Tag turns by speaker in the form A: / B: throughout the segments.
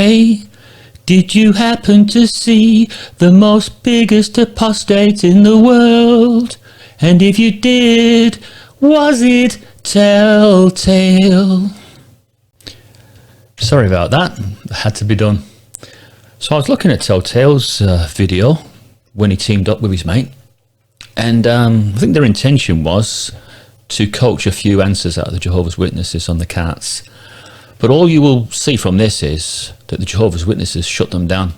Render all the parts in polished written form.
A: Hey, did you happen to see the most biggest apostate in the world? And if you did, was it Telltale? Sorry about that, it had to be done. So I was looking at Telltale's video when he teamed up with his mate, and I think their intention was to coax a few answers out of the Jehovah's Witnesses on the cats. But all you will see from this is that the Jehovah's Witnesses shut them down.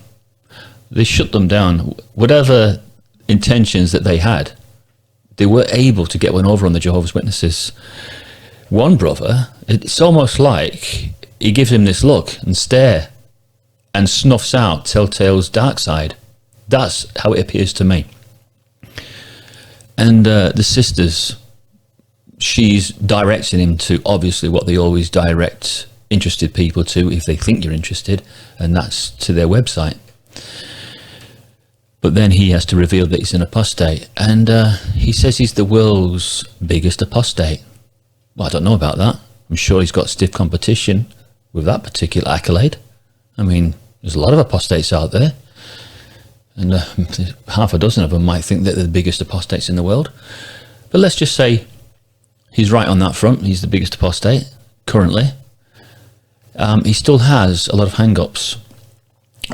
A: They shut them down. Whatever intentions that they had, they were able to get one over on the Jehovah's Witnesses. One brother, it's almost like he gives him this look and stare and snuffs out Telltale's dark side. That's how it appears to me. And the sisters, she's directing him to obviously what they always direct interested people to if they think you're interested, and that's to their website. But then he has to reveal that he's an apostate, and he says he's the world's biggest apostate. Well, I don't know about that. I'm sure he's got stiff competition with that particular accolade. I mean, there's a lot of apostates out there, and half a dozen of them might think that they're the biggest apostates in the world. But let's just say he's right on that front. He's the biggest apostate currently. He still has a lot of hang-ups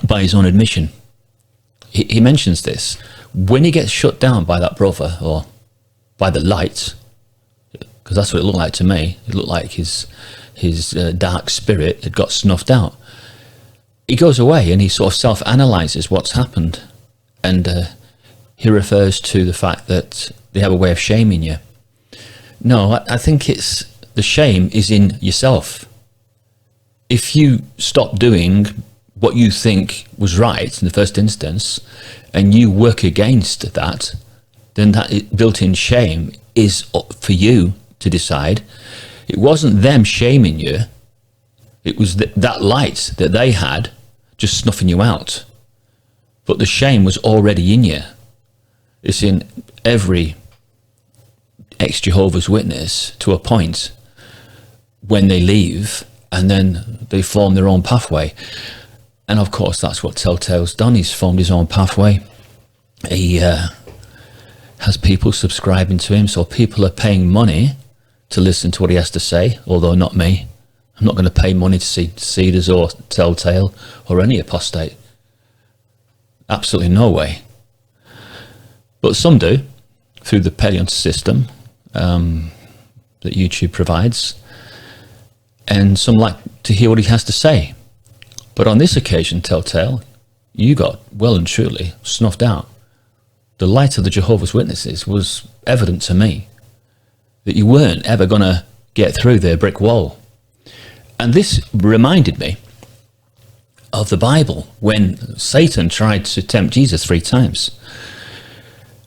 A: by his own admission. He mentions this. When he gets shut down by that brother, or by the light, because that's what it looked like to me. It looked like his dark spirit had got snuffed out. He goes away and he sort of self-analyzes what's happened. And he refers to the fact that they have a way of shaming you. No, I think it's the shame is in yourself. If you stop doing what you think was right in the first instance, and you work against that, then that built-in shame is up for you to decide. It wasn't them shaming you. It was that light that they had just snuffing you out. But the shame was already in you. It's in every ex-Jehovah's Witness to a point when they leave, and then they form their own pathway. And of course, that's what Telltale's done. He's formed his own pathway. He has people subscribing to him, so people are paying money to listen to what he has to say, although not me. I'm not going to pay money to see Cedars or Telltale or any apostate. Absolutely no way. But some do, through the Pelion system that YouTube provides. And some like to hear what he has to say. But on this occasion, Telltale, you got well and truly snuffed out. The light of the Jehovah's Witnesses was evident to me that you weren't ever going to get through their brick wall. And this reminded me of the Bible when Satan tried to tempt Jesus 3 times.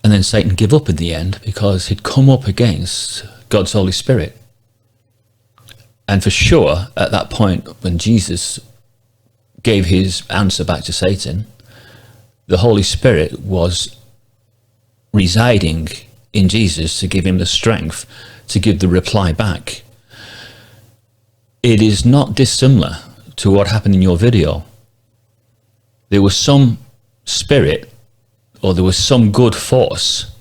A: And then Satan gave up in the end because he'd come up against God's Holy Spirit. And for sure, at that point, when Jesus gave his answer back to Satan, the Holy Spirit was residing in Jesus to give him the strength to give the reply back. It is not dissimilar to what happened in your video. There was some spirit, or there was some good force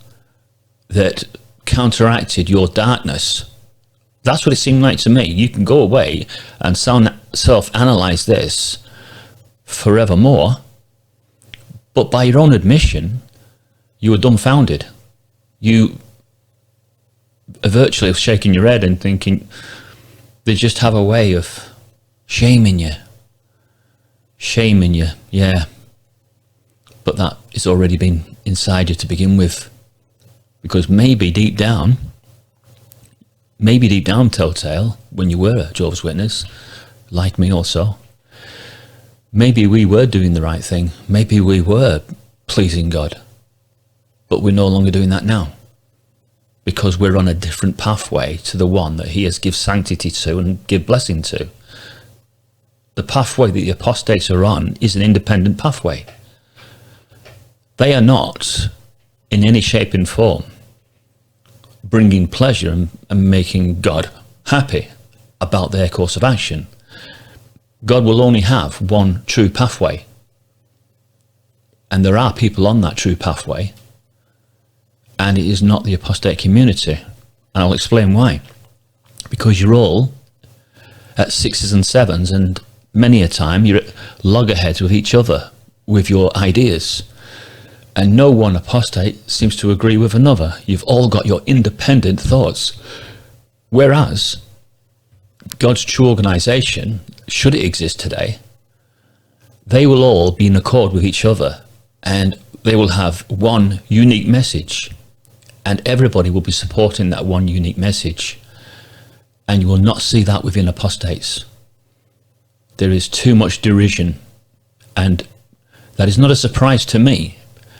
A: that counteracted your darkness. That's what it seemed like to me. You can go away and self-analyze this forevermore, but by your own admission, you were dumbfounded. You are virtually shaking your head and thinking they just have a way of shaming you. Shaming you, yeah. But that has already been inside you to begin with. Because maybe deep down, Telltale, when you were a Jehovah's Witness, like me also, maybe we were doing the right thing. Maybe we were pleasing God. But we're no longer doing that now. Because we're on a different pathway to the one that he has give sanctity to and give blessing to. The pathway that the apostates are on is an independent pathway. They are not, in any shape and form, bringing pleasure and making God happy about their course of action. God will only have one true pathway. And there are people on that true pathway, and it is not the apostate community. And I'll explain why. Because you're all at 6s and 7s, and many a time you're at loggerheads with each other, with your ideas. And no one apostate seems to agree with another. You've all got your independent thoughts. Whereas God's true organization, should it exist today, they will all be in accord with each other, and they will have one unique message, and everybody will be supporting that one unique message. And you will not see that within apostates. There is too much derision, and that is not a surprise to me,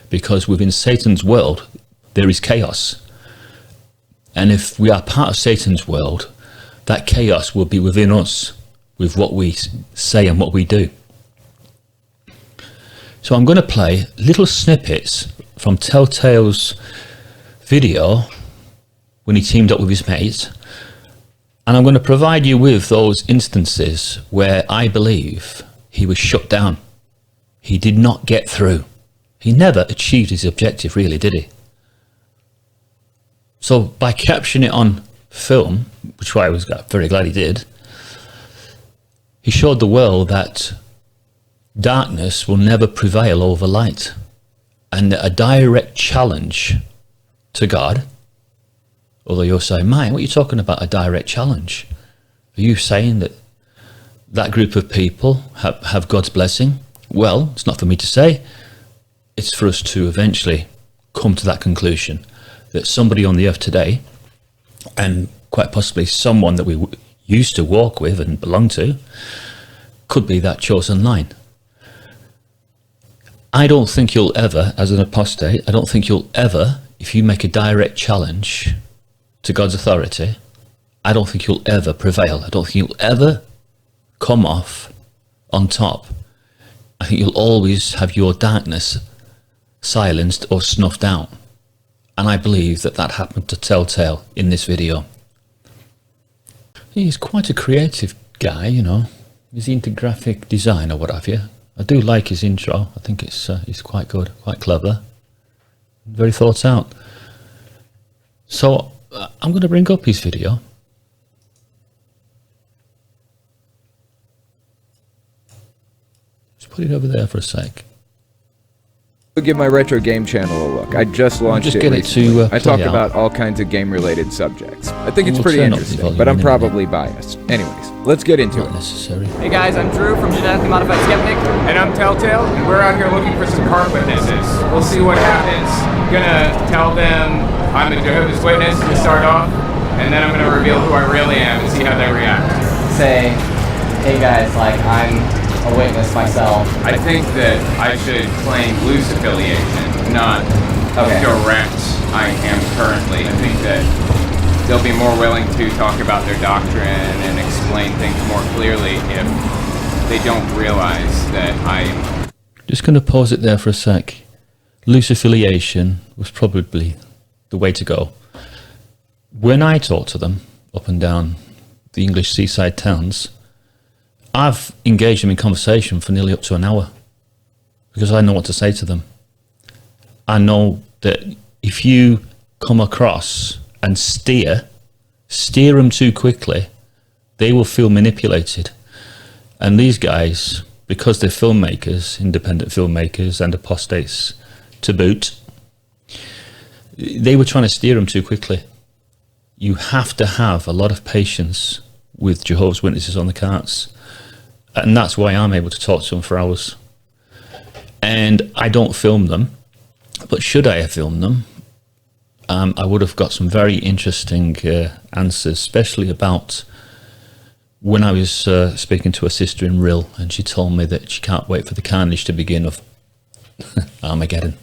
A: because within Satan's world there is chaos. And if we are part of Satan's world, that chaos will be within us, with what we say and what we do. So I'm going to play little snippets from Telltale's video when he teamed up with his mate, and I'm going to provide you with those instances where I believe he was shut down. He did not get through. He never achieved his objective, really, did he? So by capturing it on film, which I was very glad he did, he showed the world that darkness will never prevail over light, and a direct challenge to God. Although you're saying, "Mate, what are you talking about, a direct challenge? Are you saying that that group of people have God's blessing?" Well, it's not for me to say. It's for us to eventually come to that conclusion, that somebody on the earth today, and quite possibly someone that we used to walk with and belong to, could be that chosen line. I don't think you'll ever, as an apostate, I don't think you'll ever, if you make a direct challenge to God's authority, I don't think you'll ever prevail. I don't think you'll ever come off on top. I think you'll always have your darkness silenced or snuffed out. And I believe that that happened to Telltale in this video. He's quite a creative guy, you know. He's into graphic design or what have you. I do like his intro. I think it's quite good, quite clever, very thought out. So I'm going to bring up his video. Just put it over there for a sec.
B: Give my retro game channel a look. I just launched it recently. I talk about all kinds of game-related subjects. I think it's pretty interesting, but I'm probably biased. Anyways, let's get into it.
A: Necessary.
C: Hey guys, I'm Drew from Genetically Modified Skeptic.
D: And I'm Telltale, and we're out here looking for some card witnesses. We'll see what happens. Gonna tell them I'm a Jehovah's Witness to start off, and then I'm gonna reveal who I really am and see how they react.
C: Say, hey guys, like I'm a witness myself.
D: I think that I should claim loose affiliation, not direct I am currently. I think that they'll be more willing to talk about their doctrine and explain things more clearly if they don't realize that I'm...
A: Just going to pause it there for a sec. Loose affiliation was probably the way to go. When I talk to them up and down the English seaside towns, I've engaged them in conversation for nearly up to an hour, because I know what to say to them. I know that if you come across and steer them too quickly, they will feel manipulated. And these guys, because they're filmmakers, independent filmmakers and apostates to boot, they were trying to steer them too quickly. You have to have a lot of patience with Jehovah's Witnesses on the carts. And that's why I'm able to talk to them for hours. And I don't film them, but should I have filmed them, I would have got some very interesting answers, especially about when I was speaking to a sister in Rill, and she told me that she can't wait for the carnage to begin of Armageddon.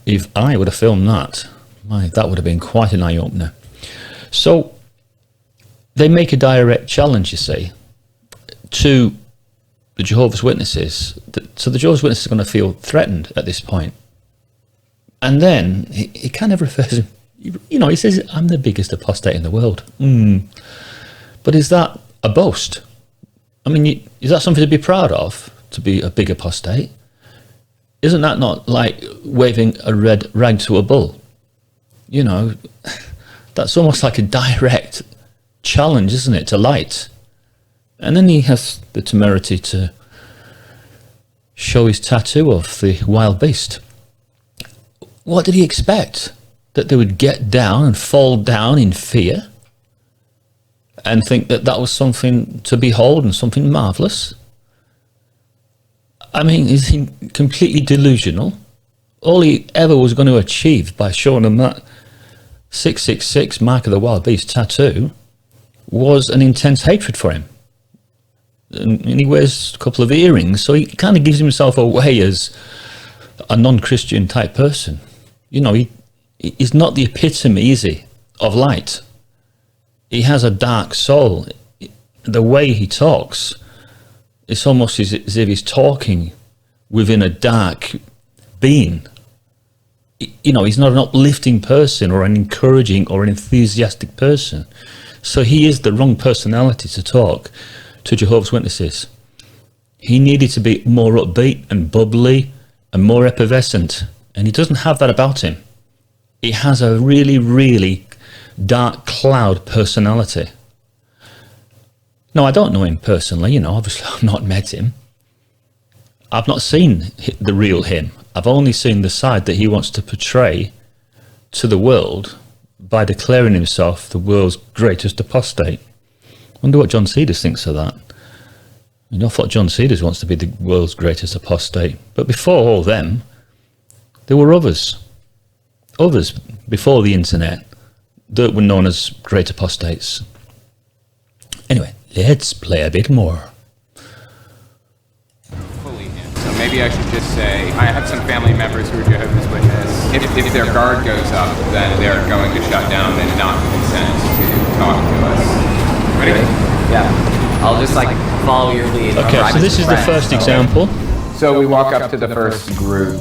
A: If I would have filmed that, that would have been quite an eye-opener. So they make a direct challenge, you see, to the Jehovah's Witnesses. So the Jehovah's Witnesses are going to feel threatened at this point. And then he kind of refers, you know, he says, I'm the biggest apostate in the world. But is that a boast? I mean, is that something to be proud of, to be a big apostate? Isn't that not like waving a red rag to a bull? You know, that's almost like a direct challenge, isn't it, to light? And then he has the temerity to show his tattoo of the wild beast. What did he expect? That they would get down and fall down in fear and think that that was something to behold and something marvelous? I mean, is he completely delusional? All he ever was going to achieve by showing them that 666 mark of the wild beast tattoo was an intense hatred for him. And he wears a couple of earrings, so he kind of gives himself away as a non-Christian type person. You know, he's not the epitome, is he, of light. He has a dark soul. The way he talks, it's almost as if he's talking within a dark being. You know, he's not an uplifting person or an encouraging or an enthusiastic person. So he is the wrong personality to talk to Jehovah's Witnesses. He needed to be more upbeat and bubbly and more effervescent, and he doesn't have that about him. He has a really, really dark cloud personality. No, I don't know him personally, you know, obviously I've not met him. I've not seen the real him. I've only seen the side that he wants to portray to the world by declaring himself the world's greatest apostate. Wonder what John Cedars thinks of that. You know, I thought John Cedars wants to be the world's greatest apostate. But before all them, there were others. Others before the internet that were known as great apostates. Anyway, let's play a bit more.
D: So maybe I should just say, I have some family members who are Jehovah's Witness. If their guard goes up, then they're going to shut down and not consent to talk to us. Ready?
C: Yeah. I'll just like follow your lead.
A: Okay, so this is the first example.
D: So we walk up to the first group,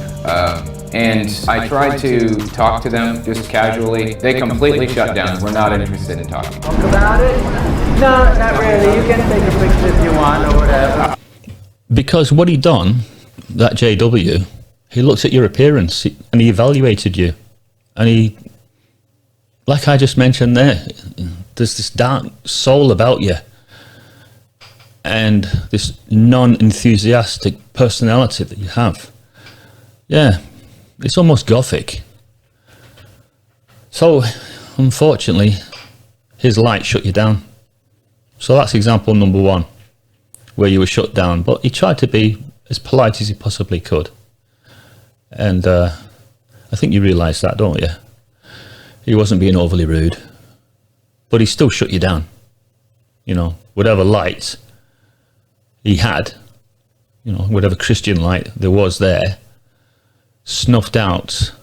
D: and I try to talk to them just casually. They completely shut down. We're not interested in talking.
E: Talk about it? No, not really. You can take a picture if you want or whatever.
A: Because what he done, that JW, he looked at your appearance and he evaluated you. And he, like I just mentioned there, there's this dark soul about you. And this non-enthusiastic personality that you have. Yeah, it's almost gothic. So, unfortunately, his light shut you down. So that's example number one, where you were shut down. But he tried to be as polite as he possibly could. And I think you realise that, don't you? He wasn't being overly rude. But he still shut you down. You know, whatever light he had, you know, whatever Christian light there was there, snuffed out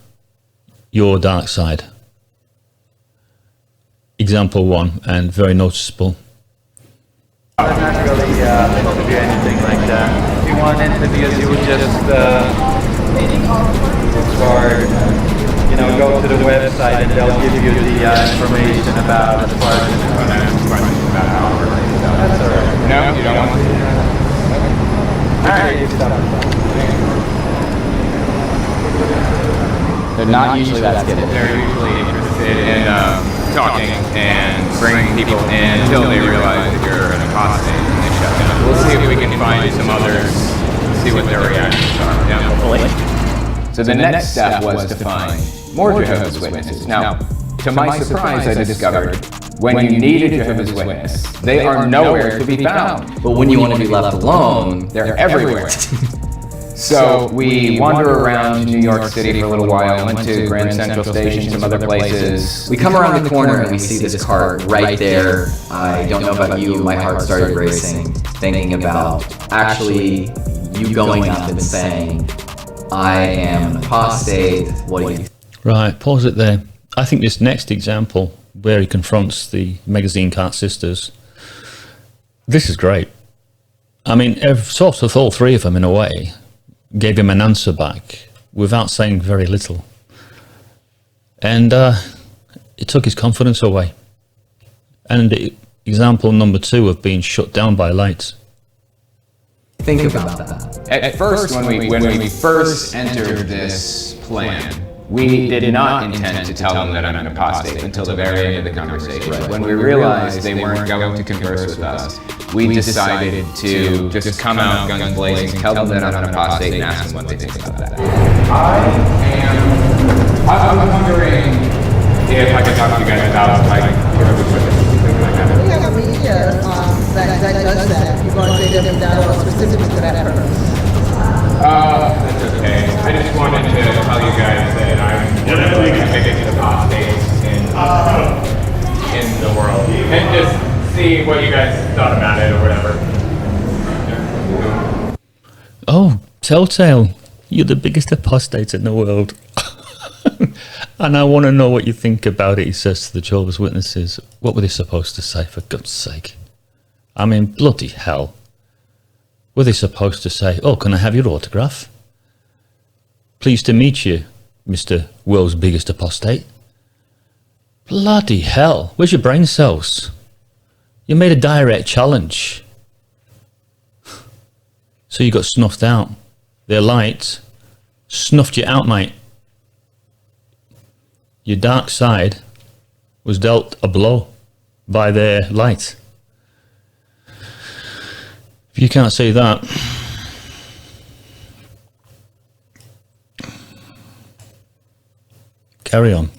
A: your dark side. Example one, and very noticeable.
E: I'm not really interview anything like that. If you want interviews, you would just go to the website and they'll give you the information about as far as that's all right.
D: No, you don't want to?
E: Alright, you stop.
C: They're not usually that good.
D: They're usually interested in talking and bringing people in until they realize that you're an apostate and they shut down. We'll see if we can find some others, see what their reactions are. Yeah.
C: Hopefully.
D: So the next step was to find more Jehovah's Witnesses. Now, to my surprise, I discovered when you need a Jehovah's Witness, they are nowhere to be found.
C: But when you want to be left alone,
D: they're everywhere. So we wander around New York City for a little while, went to Grand Central Station, some other places.
C: We come around the corner and we see this cart right there. I don't know about you, my heart started racing, thinking about actually you going up and saying, I am an apostate, what do you think?
A: Right, pause it there. I think this next example, where he confronts the magazine cart sisters, this is great. I mean, sort of all three of them, in a way, gave him an answer back without saying very little. And it took his confidence away. And example number two of being shut down by light.
C: think about that?
D: At first, when we first entered this plan, we did not intend to tell them that I'm an apostate until the very end of the conversation. Right. When we realized they weren't going to converse with us, we decided to just come out guns blazing, tell them that I'm an apostate, and ask them what they think about that. I'm wondering if I could talk to you guys about Jehovah's Witnesses and things like that.
F: We have a media that does that. You're going to say them down specifically for that purpose.
D: That's okay. I just wanted to tell you guys that I'm one of the biggest apostates in the world. And just see what you guys thought about it or whatever.
A: Oh, Telltale, you're the biggest apostate in the world. And I want to know what you think about it, he says to the Jehovah's Witnesses. What were they supposed to say, for God's sake? I mean, bloody hell. Were they supposed to say, oh, can I have your autograph? Pleased to meet you, Mr. World's biggest apostate. Bloody hell. Where's your brain cells? You made a direct challenge. So you got snuffed out. Their light snuffed you out, mate. Your dark side was dealt a blow by their light. If you can't say that, carry on.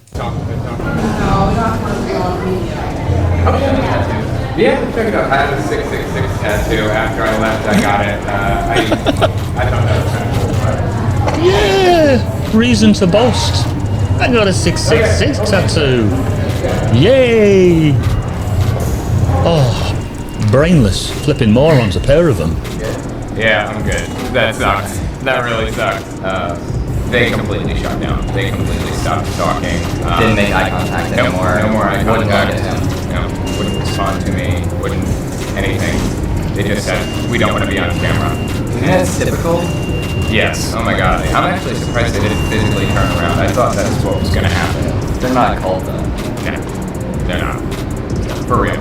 D: Yeah, check it out. I had a 666 tattoo. After I left, I got it. I thought that was kind of cool.
A: Yeah, reason to boast. I got a 666 tattoo. Yay! Oh, brainless flipping morons, a pair of them.
D: Yeah, I'm good. That sucks. That really sucks. They completely shut down. They completely stopped talking.
C: Didn't make eye contact anymore.
D: No more eye
C: Wouldn't
D: contact.
C: look at him.
D: Wouldn't respond to me. Wouldn't anything. They just said, we don't want to be on camera.
C: You think that's typical?
D: Yes. Oh my God. I'm actually surprised they didn't physically turn around. I thought that's what was going to happen.
C: They're not a cult though.
D: No, they're not. For real.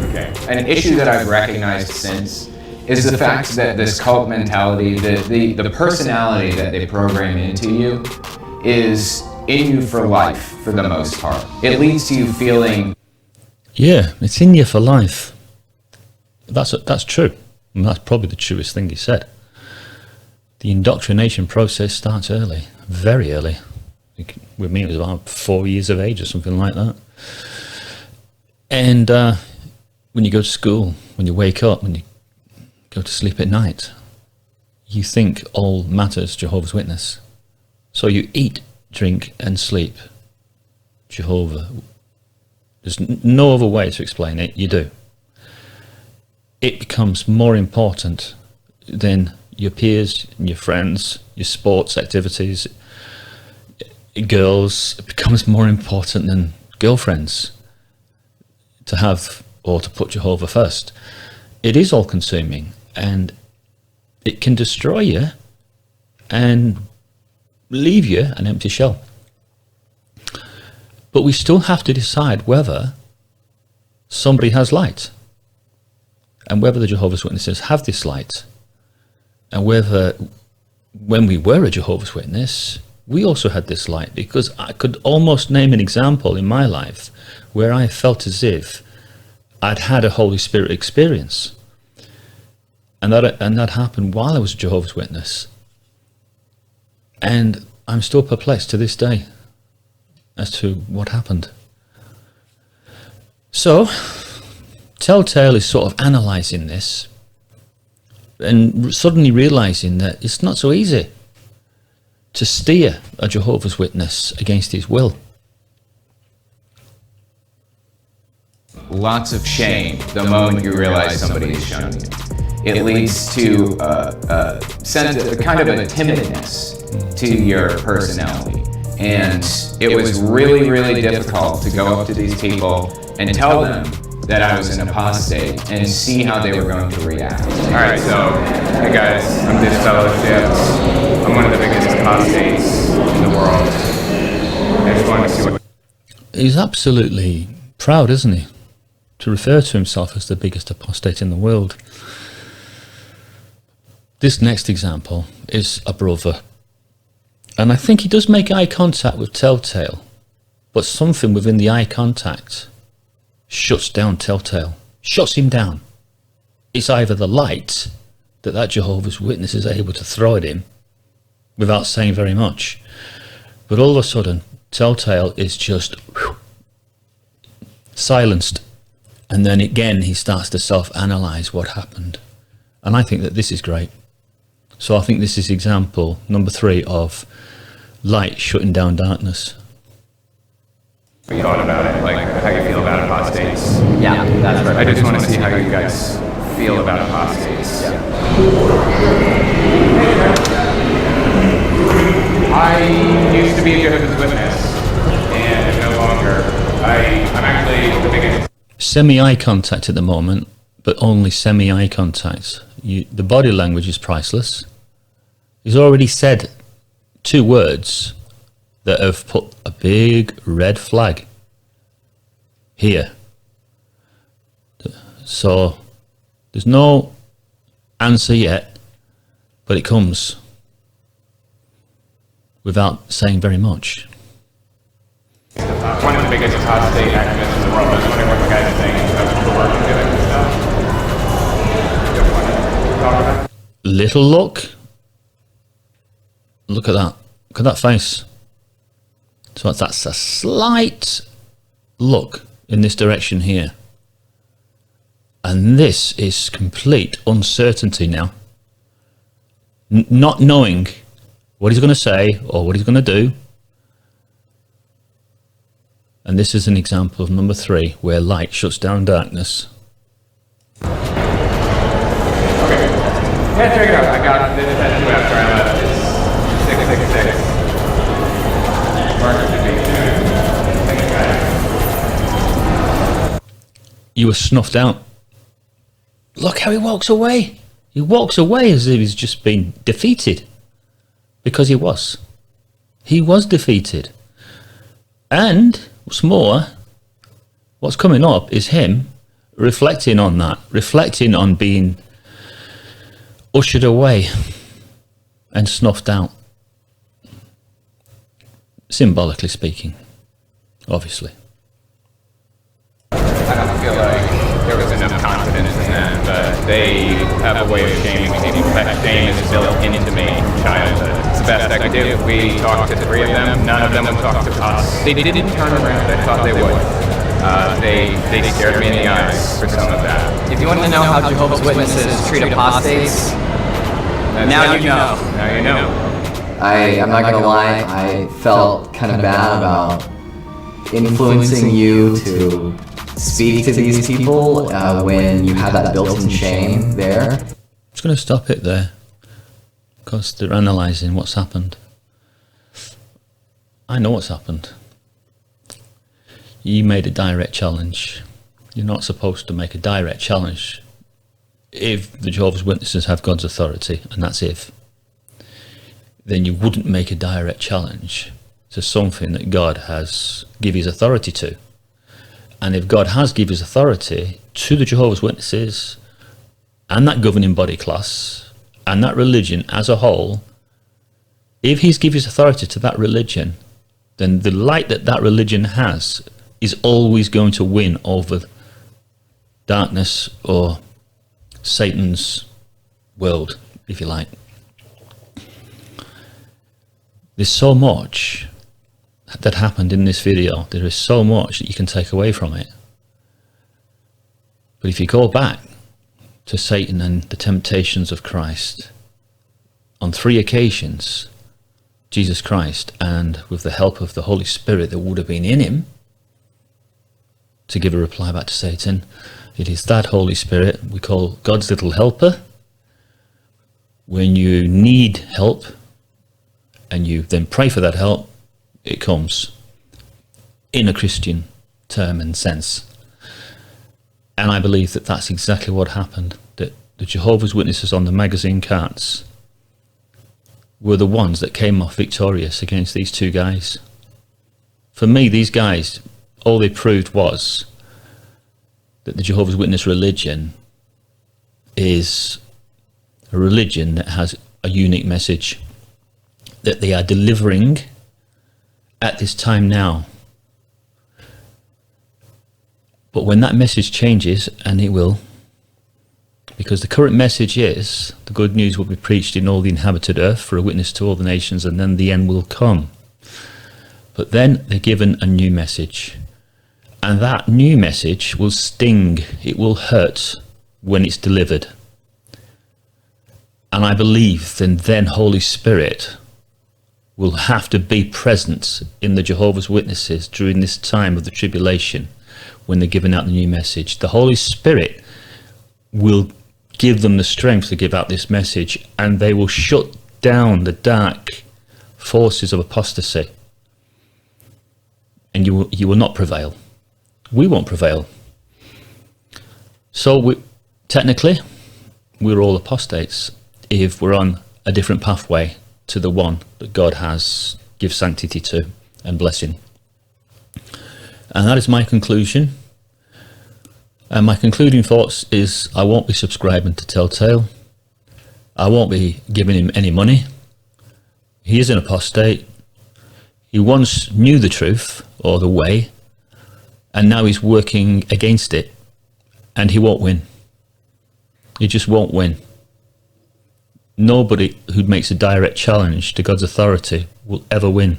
D: Okay. An issue that I've recognized since is the fact that this cult mentality, the personality that they program into you is in you for life for the most part. It leads to you feeling...
A: Yeah, it's in you for life. That's true. And that's probably the truest thing he said. The indoctrination process starts early, very early. With me, it was about 4 years of age or something like that. And when you go to school, when you wake up, when you go to sleep at night, you think all matters Jehovah's Witness. So you eat, drink, and sleep Jehovah. There's no other way to explain it. You do. It becomes more important than your peers, and your friends, your sports activities, girls. It becomes more important than girlfriends to have or to put Jehovah first. It is all consuming, and it can destroy you and leave you an empty shell. But we still have to decide whether somebody has light, and whether the Jehovah's Witnesses have this light, and whether when we were a Jehovah's Witness, we also had this light. Because I could almost name an example in my life where I felt as if I'd had a Holy Spirit experience. And that happened while I was a Jehovah's Witness. And I'm still perplexed to this day as to what happened. So, Telltale is sort of analysing this and suddenly realising that it's not so easy to steer a Jehovah's Witness against his will.
D: Lots of shame the moment you realize somebody is showing you. It leads to a kind of a timidness to your personality. And it was really, really difficult to go up to these people and tell them that I was an apostate and see how they were going to react. All right, so, hey guys, I'm disfellowshipped. I'm one of the biggest apostates in the world. I just wanted to see what...
A: He's absolutely proud, isn't he, to refer to himself as the biggest apostate in the world. This next example is a brother. And I think he does make eye contact with Telltale, but something within the eye contact shuts down Telltale, shuts him down. It's either the light that Jehovah's Witness is able to throw at him without saying very much, but all of a sudden Telltale is just silenced, and then again he starts to self-analyze what happened. And I think that this is great. So I think this is example number 3 of light shutting down darkness.
D: You thought about it, like how you feel about apostates.
C: Yeah, that's right.
D: I just want to see how you guys feel about apostates.
C: Yeah.
D: I used to be a Jehovah's Witness, and no longer. I'm actually the biggest.
A: Semi-eye contact at the moment, but only semi-eye contact. The body language is priceless. He's already said 2 words that have put a big red flag here. So there's no answer yet, but it comes without saying very much.
D: One of the biggest apostate activists in the world. I was wondering what the guys think about the work you're doing and stuff.
A: Little look. Look at that. Look at that face. So that's a slight look in this direction here. And this is complete uncertainty now. Not knowing what he's going to say or what he's going to do. And this is an example of number 3, where light shuts down darkness.
D: Okay. Yeah, check it out. I got this tattoo after I left. It's 666. Marker should be 2.
A: You were snuffed out. Look how he walks away. He walks away as if he's just been defeated. Because he was. He was defeated. And what's more, what's coming up is him reflecting on that, reflecting on being ushered away and snuffed out. Symbolically speaking, obviously.
D: I don't feel like there was enough confidence in that, but they have a way of shaming people. That shame is built into me from childhood. It's the best I could do. We talked to 3 of them. None of them would talk to us. They didn't turn around. I thought they would. They stared me in the eyes for some of that.
C: If you want to know how Jehovah's Witnesses treat apostates, now you know.
D: Now you know.
C: I'm not gonna lie, I felt kind of bad about influencing you to speak to these people when you have that built-in shame there.
A: I'm just going to stop it there because they're analysing what's happened. I know what's happened. You made a direct challenge. You're not supposed to make a direct challenge if the Jehovah's Witnesses have God's authority, and that's if. Then you wouldn't make a direct challenge to something that God has given his authority to. And if God has given his authority to the Jehovah's Witnesses and that governing body class and that religion as a whole, if he's given his authority to that religion, then the light that that religion has is always going to win over darkness or Satan's world, if you like. There's so much that happened in this video. There is so much that you can take away from it. But if you go back to Satan and the temptations of Christ, on 3 occasions, Jesus Christ, and with the help of the Holy Spirit that would have been in him, to give a reply back to Satan, it is that Holy Spirit we call God's little helper. When you need help, and you then pray for that help, it comes in a Christian term and sense. And I believe that that's exactly what happened, that the Jehovah's Witnesses on the magazine cards were the ones that came off victorious against these 2 guys. For me, these guys, all they proved was that the Jehovah's Witness religion is a religion that has a unique message that they are delivering at this time now. But when that message changes, and it will, because the current message is the good news will be preached in all the inhabited earth for a witness to all the nations, and then the end will come. But then they're given a new message, and that new message will sting, it will hurt when it's delivered. And I believe then Holy Spirit will have to be present in the Jehovah's Witnesses during this time of the tribulation when they're giving out the new message. The Holy Spirit will give them the strength to give out this message, and they will shut down the dark forces of apostasy. And you will not prevail. We won't prevail. So technically, we're all apostates if we're on a different pathway to the one that God has give sanctity to and blessing. And that is my conclusion. And my concluding thoughts is I won't be subscribing to Telltale. I won't be giving him any money. He is an apostate. He once knew the truth or the way, and now he's working against it, and he won't win. He just won't win. Nobody who makes a direct challenge to God's authority will ever win.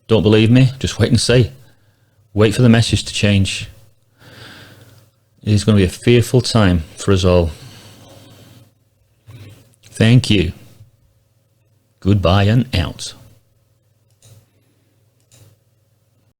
A: Don't believe me? Just wait and see. Wait for the message to change. It is going to be a fearful time for us all. Thank you. Goodbye and out.